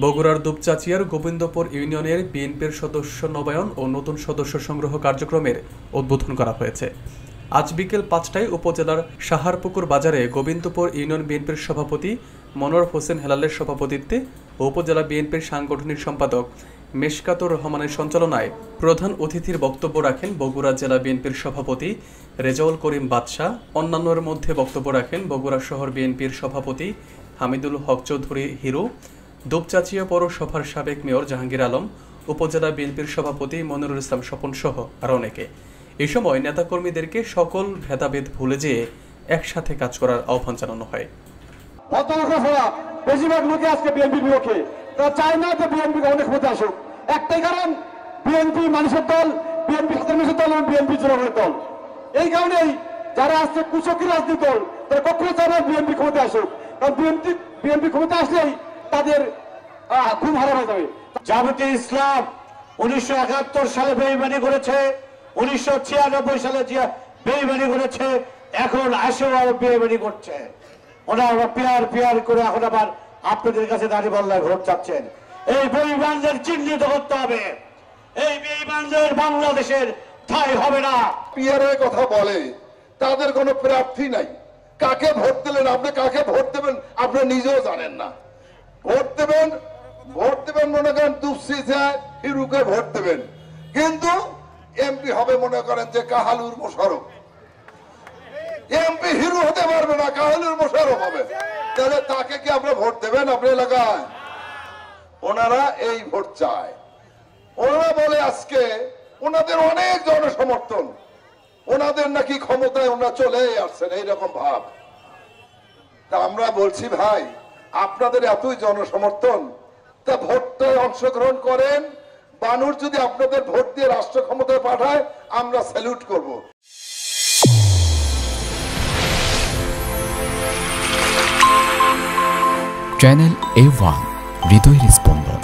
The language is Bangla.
বগুড়ার দুপচাচিয়ার গোবিন্দপুর ইউনিয়নের বিএনপির সদস্য নবায়ন ও নতুন সদস্য সংগ্রহ কার্যক্রমের উদ্বোধন করা হয়েছে। আজ বিকেল ৫টায় উপজেলার সাহারপুকুর বাজারে গোবিন্দপুর ইউনিয়ন বিএনপির সভাপতি মনোয়ার হোসেন হেলালের সভাপতিত্বে ও উপজেলা বিএনপির সাংগঠনিক সম্পাদক মেশকাতুর রহমানের সঞ্চালনায় প্রধান অতিথির বক্তব্য রাখেন বগুড়া জেলা বিএনপির সভাপতি রেজাউল করিম বাদশা। অন্যান্যের মধ্যে বক্তব্য রাখেন বগুড়া শহর বিএনপির সভাপতি হামিদুল হক চৌধুরী হিরু, দুপচাচিয়া পৌরসভার সাবেক মেয়র জাহাঙ্গীর আলম, উপজেলা বিএনপির সভাপতি মনিরুল ইসলাম স্বপন সহ আরও অনেকে। এই সময় নেতাকর্মীদেরকে সকল ভেদাভেদ ভুলে যেয়ে একসাথে কাজ করার আহ্বান জানানো হয়। বেশিরভাগ লোকে আজকে বিএনপির বিপক্ষে, তারা চায় না যে বিএনপি অনেক ক্ষমতা আসুক। একটাই কারণ, বিএনপি মানুষের দল, বিএনপি সাধারণ মানুষের দল এবং বিএনপি জনগণের দল। এই কারণেই যারা আজকে কুচক্রী রাজনীতি দল, তারা কখনো চায় না বিএনপি ক্ষমতা আসুক, কারণ বিএনপি ক্ষমতা আসলেই তাদের ঘুম হারাম হয়ে যাবে। জামাতে ইসলাম 1971 সালে বেইমানি করেছে, 1996 সালে বেইমানি করেছে, এখন 80 বেইমানি করছে। ওনারা পিয়ার করে এখন আবার আপনাদের কাছে দাঁড়িপাল্লায় ভোট চাচ্ছেন। এই বেইমানদের চিহ্নিত করতে হবে। এই বেইমানদের বাংলাদেশের ঠাঁই হবে না। পিয়ারের কথা বলে, তাদের কোনো প্রার্থী নাই। কাকে ভোট দিলেন আপনি, কাকে ভোট দেবেন আপনি নিজেও জানেন না। ভোট দেবেন মনে করেন দুপচাচিয়ায় হিরুকে ভোট দেবেন, কিন্তু এমপি হবে মনে করেন যে কাহালুর মোশাররফ। এমপি হিরু হতে পারবে না, কাহালুর মোশাররফ হবে। তাহলে তাকে কি আপনি ভোট দেবেন আপনার এলাকায়? ওনারা এই ভোট চায়। ওনারা বলে আজকে ওনাদের অনেক জনসমর্থন, ওনাদের নাকি ক্ষমতায় ওনারা চলে আসছেন, এইরকম ভাব। তা আমরা বলছি ভাই, আপনাদের এতই জনসমর্থন, তা ভোটটায় অংশগ্রহণ করেন। বানুর যদি আপনাদের ভোট দিয়ে রাষ্ট্র ক্ষমতায় পাঠায়, আমরা স্যালুট করব। চ্যানেল A1 হৃদয়ের স্পন্দন।